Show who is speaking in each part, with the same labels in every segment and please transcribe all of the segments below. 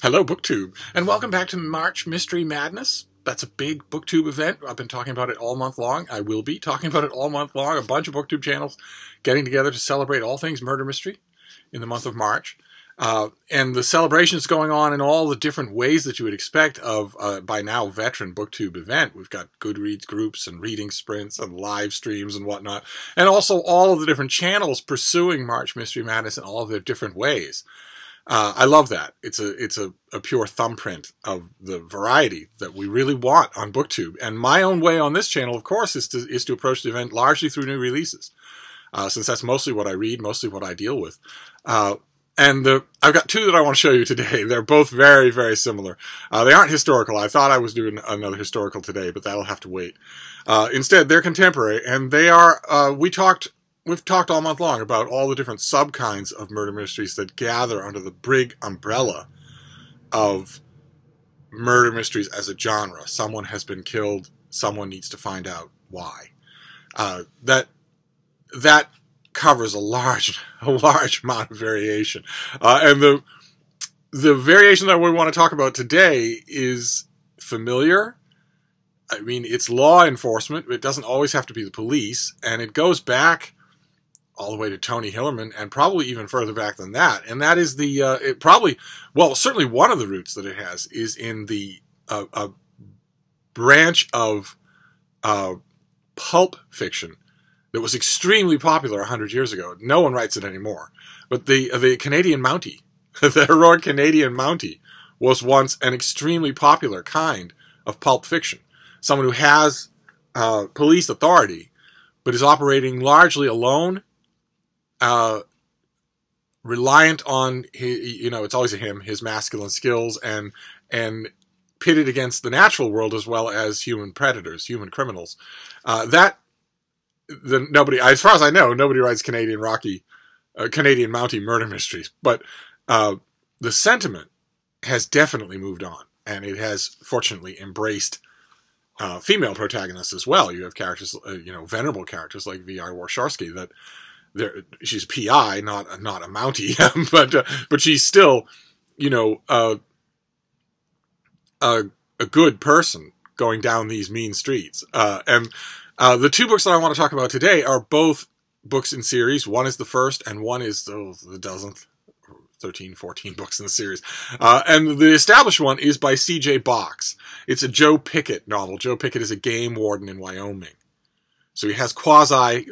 Speaker 1: Hello, BookTube, and welcome back to March Mystery Madness. That's a big BookTube event. I've been talking about it all month long. I will be talking about it all month long. A bunch of BookTube channels getting together to celebrate all things murder mystery in the month of March. And the celebration is going on in all the different ways that you would expect of, by now, veteran BookTube event. We've got Goodreads groups and reading sprints and live streams and whatnot. And also all of the different channels pursuing March Mystery Madness in all of their different ways. I love that. It's a pure thumbprint of the variety that we really want on BookTube. And my own way on this channel, of course, is to approach the event largely through new releases, since that's mostly what I read, mostly what I deal with. I've got two that I want to show you today. They're both very, very similar. They aren't historical. I thought I was doing another historical today, but that'll have to wait. Instead, they're contemporary, and they are. We've talked all month long about all the different sub-kinds of murder mysteries that gather under the big umbrella of murder mysteries as a genre. Someone has been killed. Someone needs to find out why. That covers a large amount of variation. And the variation that we want to talk about today is familiar. I mean, it's law enforcement. It doesn't always have to be the police. And it goes back all the way to Tony Hillerman, and probably even further back than that. And that is certainly one of the roots that it has is in the a branch of pulp fiction that was extremely popular 100 years ago. No one writes it anymore. But the Canadian Mountie, the heroic Canadian Mountie, was once an extremely popular kind of pulp fiction. Someone who has police authority, but is operating largely alone, reliant on it's always a him, his masculine skills, and pitted against the natural world as well as human predators, human criminals. Nobody, as far as I know, nobody writes Canadian Mountie murder mysteries, but the sentiment has definitely moved on, and it has fortunately embraced female protagonists as well. You have characters, venerable characters like V.I. Warsharsky that. She's a PI, not a Mountie, but she's still, a good person going down these mean streets. And the two books that I want to talk about today are both books in series. One is the first, and one is the dozenth, 13, 14 books in the series. And the established one is by C.J. Box. It's a Joe Pickett novel. Joe Pickett is a game warden in Wyoming. So he has quasi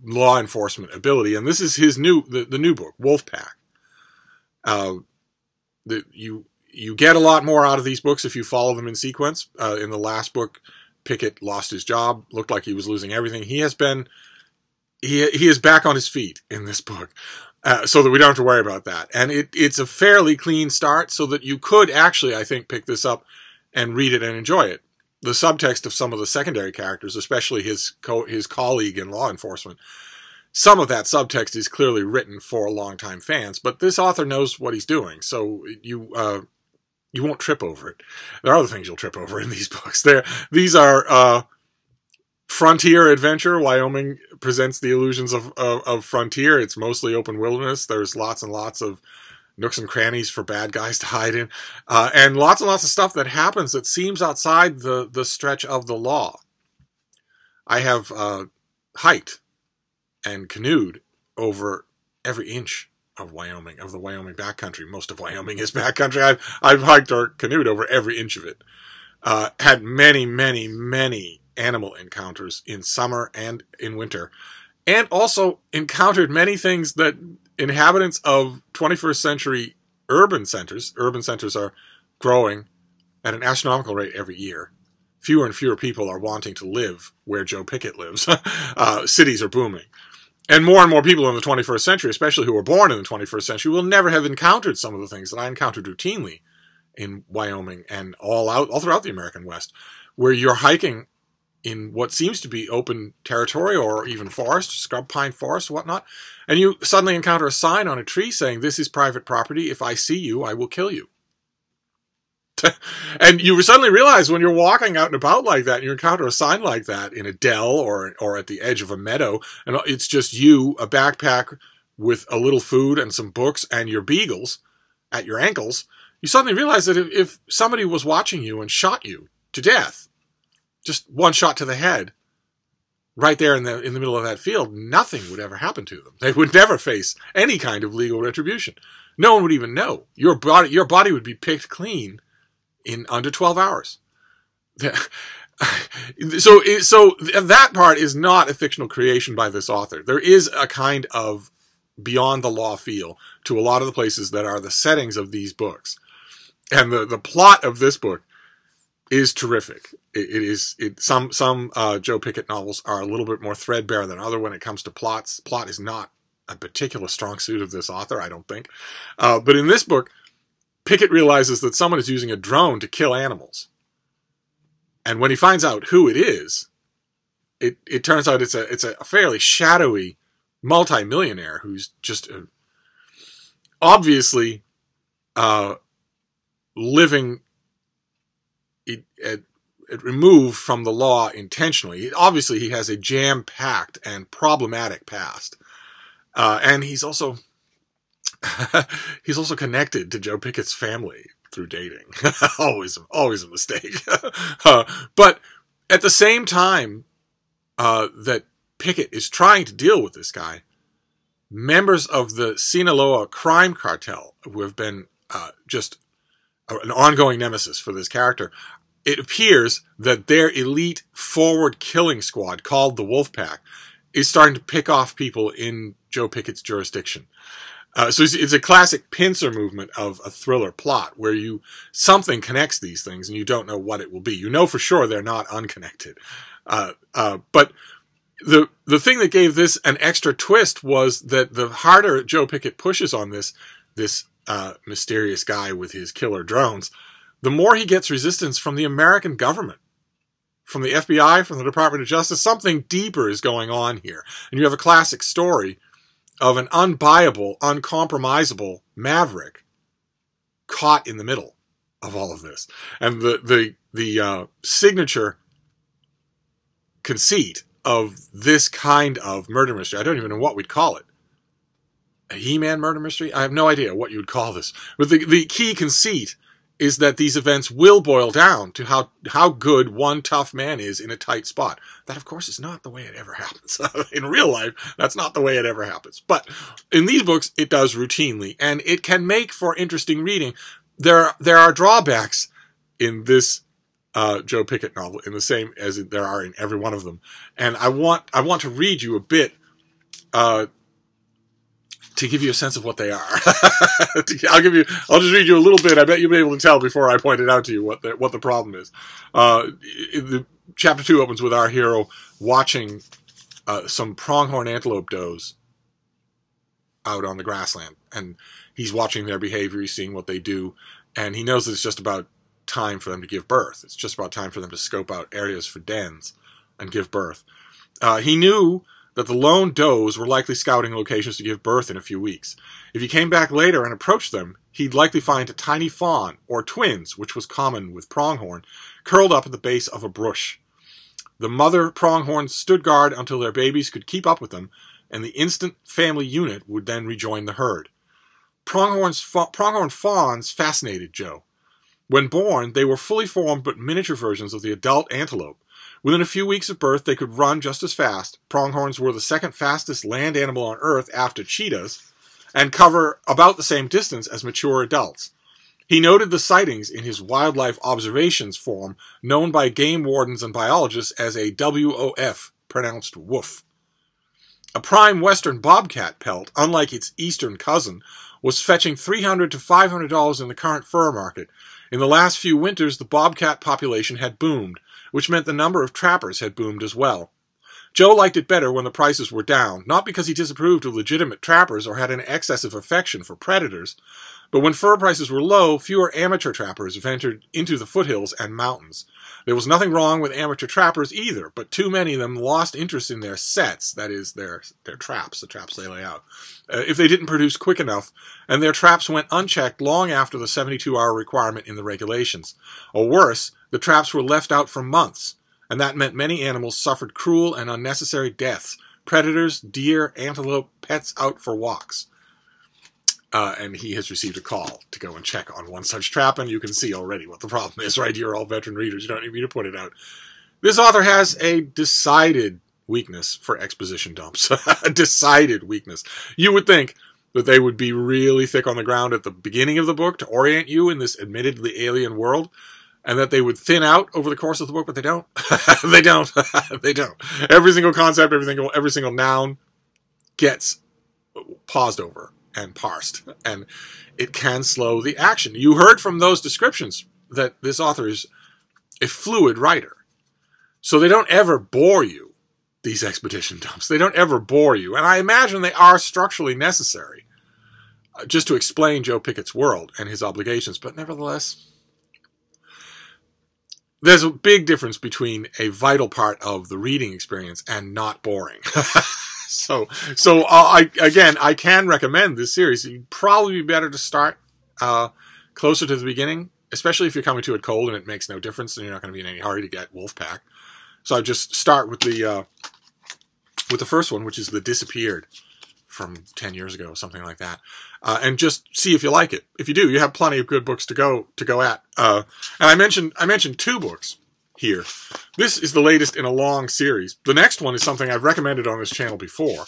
Speaker 1: law enforcement ability, and this is his new book, Wolfpack. You get a lot more out of these books if you follow them in sequence. In the last book, Pickett lost his job, looked like he was losing everything. He is back on his feet in this book, so that we don't have to worry about that. And it's a fairly clean start, so that you could actually, I think, pick this up and read it and enjoy it. The subtext of some of the secondary characters, especially his colleague in law enforcement, some of that subtext is clearly written for longtime fans, but this author knows what he's doing, so you won't trip over it. There are other things you'll trip over in these books. These are frontier adventure. Wyoming presents the illusions of frontier. It's mostly open wilderness. There's lots and lots of nooks and crannies for bad guys to hide in, and lots of stuff that happens that seems outside the stretch of the law. I have hiked and canoed over every inch of Wyoming, of the Wyoming backcountry. Most of Wyoming is backcountry. I've hiked or canoed over every inch of it. Had many, many, many animal encounters in summer and in winter, and also encountered many things that inhabitants of 21st century urban centers are growing at an astronomical rate every year. Fewer and fewer people are wanting to live where Joe Pickett lives. Cities are booming. And more people in the 21st century, especially who were born in the 21st century, will never have encountered some of the things that I encountered routinely in Wyoming and all throughout the American West, where you're hiking in what seems to be open territory or even forest, scrub pine forest, whatnot, and you suddenly encounter a sign on a tree saying, "This is private property. If I see you, I will kill you." And you suddenly realize when you're walking out and about like that, and you encounter a sign like that in a dell or at the edge of a meadow, and it's just you, a backpack with a little food and some books and your beagles at your ankles, you suddenly realize that if somebody was watching you and shot you to death, just one shot to the head, right there in the middle of that field, nothing would ever happen to them. They would never face any kind of legal retribution. No one would even know. Your body would be picked clean in under 12 hours. So that part is not a fictional creation by this author. There is a kind of beyond the law feel to a lot of the places that are the settings of these books. And the plot of this book is terrific. Some Joe Pickett novels are a little bit more threadbare than other when it comes to plots. Plot is not a particular strong suit of this author, I don't think. But in this book, Pickett realizes that someone is using a drone to kill animals. And when he finds out who it is, it turns out it's a fairly shadowy multimillionaire who's just obviously living removed from the law intentionally. Obviously, he has a jam-packed and problematic past, and he's also connected to Joe Pickett's family through dating. always a mistake. But at the same time that Pickett is trying to deal with this guy, members of the Sinaloa crime cartel, who have been just an ongoing nemesis for this character, it appears that their elite forward killing squad, called the Wolfpack, is starting to pick off people in Joe Pickett's jurisdiction. So it's a classic pincer movement of a thriller plot where something connects these things and you don't know what it will be. You know for sure they're not unconnected. But the thing that gave this an extra twist was that the harder Joe Pickett pushes on this mysterious guy with his killer drones, the more he gets resistance from the American government, from the FBI, from the Department of Justice. Something deeper is going on here. And you have a classic story of an unbuyable, uncompromisable maverick caught in the middle of all of this. And the signature conceit of this kind of murder mystery, I don't even know what we'd call it. A He-Man murder mystery? I have no idea what you would call this. But the key conceit is that these events will boil down to how good one tough man is in a tight spot. That, of course, is not the way it ever happens. In real life, that's not the way it ever happens. But in these books, it does routinely, and it can make for interesting reading. There are drawbacks in this Joe Pickett novel, in the same as there are in every one of them. And I want to read you a bit to give you a sense of what they are. I'll just read you a little bit. I bet you'll be able to tell before I point it out to you what the problem is. Chapter 2 opens with our hero watching some pronghorn antelope does out on the grassland. And he's watching their behavior, he's seeing what they do, and he knows that it's just about time for them to give birth. It's just about time for them to scope out areas for dens and give birth. He knew that the lone does were likely scouting locations to give birth in a few weeks. If he came back later and approached them, he'd likely find a tiny fawn, or twins, which was common with pronghorn, curled up at the base of a bush. The mother pronghorns stood guard until their babies could keep up with them, and the instant family unit would then rejoin the herd. Pronghorn fawns fascinated Joe. When born, they were fully formed but miniature versions of the adult antelope. Within a few weeks of birth, they could run just as fast. Pronghorns were the second fastest land animal on Earth after cheetahs, and cover about the same distance as mature adults. He noted the sightings in his wildlife observations form, known by game wardens and biologists as a WOF, pronounced woof. A prime western bobcat pelt, unlike its eastern cousin, was fetching $300 to $500 in the current fur market. In the last few winters, the bobcat population had boomed, which meant the number of trappers had boomed as well. Joe liked it better when the prices were down, not because he disapproved of legitimate trappers or had an excessive affection for predators, but when fur prices were low, fewer amateur trappers ventured into the foothills and mountains. There was nothing wrong with amateur trappers either, but too many of them lost interest in their sets, that is, their traps, the traps they lay out, if they didn't produce quick enough, and their traps went unchecked long after the 72-hour requirement in the regulations. Or worse, the traps were left out for months, and that meant many animals suffered cruel and unnecessary deaths. Predators, deer, antelope, pets out for walks. And he has received a call to go and check on one such trap, and you can see already what the problem is, right? You're all veteran readers. You don't need me to point it out. This author has a decided weakness for exposition dumps. A decided weakness. You would think that they would be really thick on the ground at the beginning of the book to orient you in this admittedly alien world, and that they would thin out over the course of the book, but they don't. They don't. They don't. Every single concept, every single noun gets paused over and parsed, and it can slow the action. You heard from those descriptions that this author is a fluid writer. So they don't ever bore you, these expedition dumps. They don't ever bore you. And I imagine they are structurally necessary just to explain Joe Pickett's world and his obligations. But nevertheless, there's a big difference between a vital part of the reading experience and not boring. So I can recommend this series. It'd probably be better to start closer to the beginning, especially if you're coming to it cold and it makes no difference and you're not going to be in any hurry to get Wolfpack. So I just start with the first one, which is The Disappeared, from 10 years ago, something like that, and just see if you like it. If you do, you have plenty of good books to go at. And I mentioned 2 books here. This is the latest in a long series. The next one is something I've recommended on this channel before.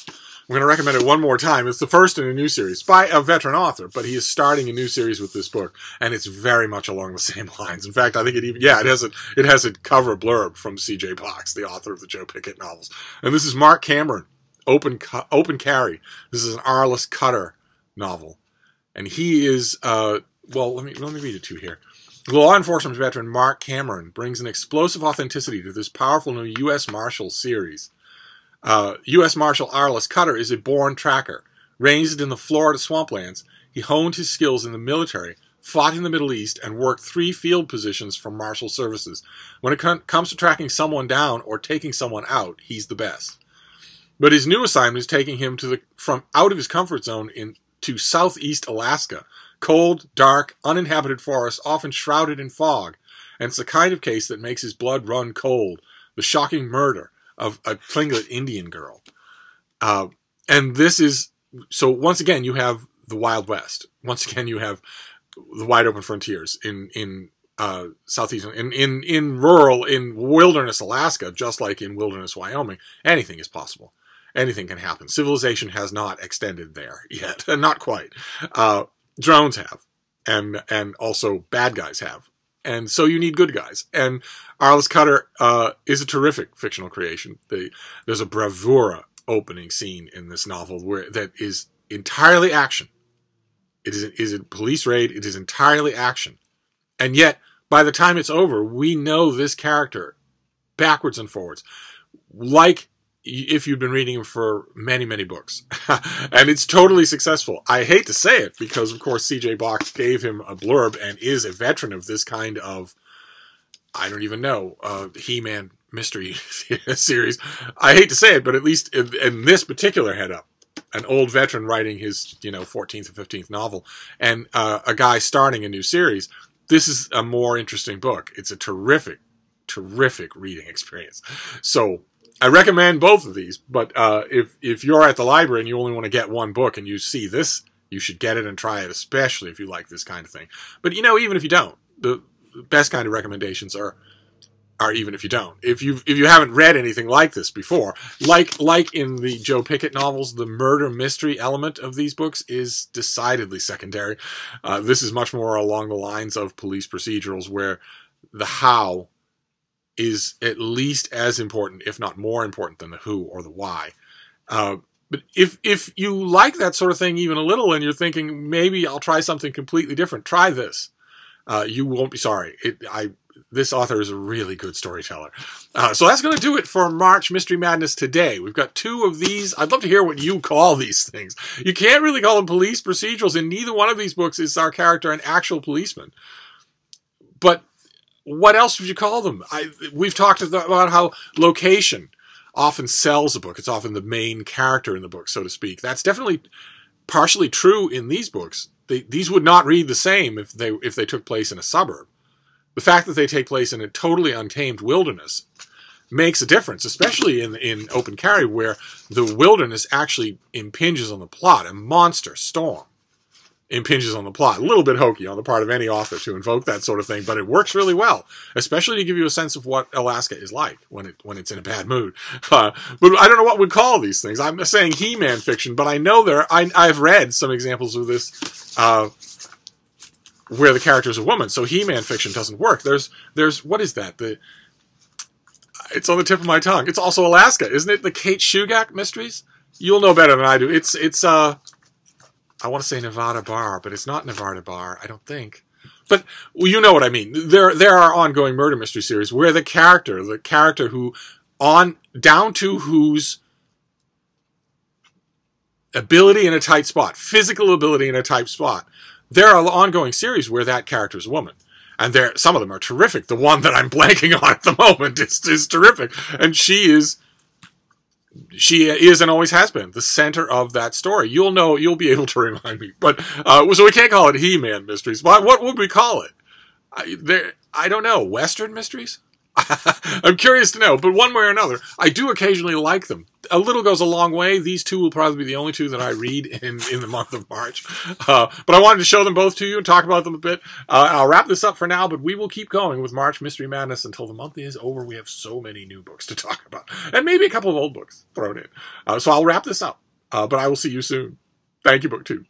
Speaker 1: I'm going to recommend it one more time. It's the first in a new series by a veteran author, but he is starting a new series with this book, and it's very much along the same lines. In fact, I think it has a cover blurb from C.J. Box, the author of the Joe Pickett novels. And this is Mark Cameron, Open Carry. This is an Arliss Cutter novel, and he is let me read it to you here. Law enforcement veteran Mark Cameron brings an explosive authenticity to this powerful new U.S. Marshal series. U.S. Marshal Arliss Cutter is a born tracker. Raised in the Florida swamplands, he honed his skills in the military, fought in the Middle East, and worked 3 field positions for Marshal Services. When it comes to tracking someone down or taking someone out, he's the best. But his new assignment is taking him from out of his comfort zone to southeast Alaska. Cold, dark, uninhabited forests, often shrouded in fog. And it's the kind of case that makes his blood run cold. The shocking murder of a Tlingit Indian girl. And this is, so once again, you have the Wild West. Once again, you have the wide open frontiers in southeast, in wilderness Alaska, just like in wilderness Wyoming. Anything is possible. Anything can happen. Civilization has not extended there yet. Not quite. Drones have. And also bad guys have. And so you need good guys. And Arliss Cutter is a terrific fictional creation. There's a bravura opening scene in this novel that is entirely action. It is a police raid. It is entirely action. And yet, by the time it's over, we know this character backwards and forwards. Like if you've been reading him for many, many books. And it's totally successful. I hate to say it because, of course, C.J. Box gave him a blurb and is a veteran of this kind of, I don't even know, He-Man mystery series. I hate to say it, but at least in this particular head-up, an old veteran writing his, 14th or 15th novel, and a guy starting a new series, this is a more interesting book. It's a terrific, terrific reading experience. So I recommend both of these, but if you're at the library and you only want to get one book and you see this, you should get it and try it, especially if you like this kind of thing. But, even if you don't, the best kind of recommendations are even if you don't. If you haven't read anything like this before, like in the Joe Pickett novels, the murder mystery element of these books is decidedly secondary. This is much more along the lines of police procedurals, where the how is at least as important, if not more important, than the who or the why. But if you like that sort of thing even a little, and you're thinking, maybe I'll try something completely different, try this. You won't be sorry. This author is a really good storyteller. So that's going to do it for March Mystery Madness today. We've got 2 of these. I'd love to hear what you call these things. You can't really call them police procedurals. In neither one of these books is our character an actual policeman. But what else would you call them? We've talked about how location often sells a book. It's often the main character in the book, so to speak. That's definitely partially true in these books. These would not read the same if they took place in a suburb. The fact that they take place in a totally untamed wilderness makes a difference, especially in Open Carry, where the wilderness actually impinges on the plot. A monster storm impinges on the plot. A little bit hokey on the part of any author to invoke that sort of thing, but it works really well, especially to give you a sense of what Alaska is like when it's in a bad mood. But I don't know what we'd call these things. I'm saying He-Man fiction, but I know I've read some examples of this where the character is a woman, so He-Man fiction doesn't work. There's what is that? It's on the tip of my tongue. It's also Alaska, isn't it? The Kate Shugak mysteries? You'll know better than I do. It's I want to say Nevada Bar, but it's not Nevada Bar, I don't think. But well, you know what I mean. There are ongoing murder mystery series where the character who down to whose ability in a tight spot, physical ability in a tight spot, there are ongoing series where that character is a woman. And some of them are terrific. The one that I'm blanking on at the moment is terrific. And she is and always has been the center of that story. You'll be able to remind me. But so we can't call it He-Man mysteries. What would we call it? I don't know. Western mysteries? I'm curious to know. But one way or another, I do occasionally like them. A little goes a long way. These two will probably be the only two that I read in the month of March. But I wanted to show them both to you and talk about them a bit. I'll wrap this up for now, but we will keep going with March Mystery Madness until the month is over. We have so many new books to talk about. And maybe a couple of old books thrown in. So I'll wrap this up. But I will see you soon. Thank you, BookTube.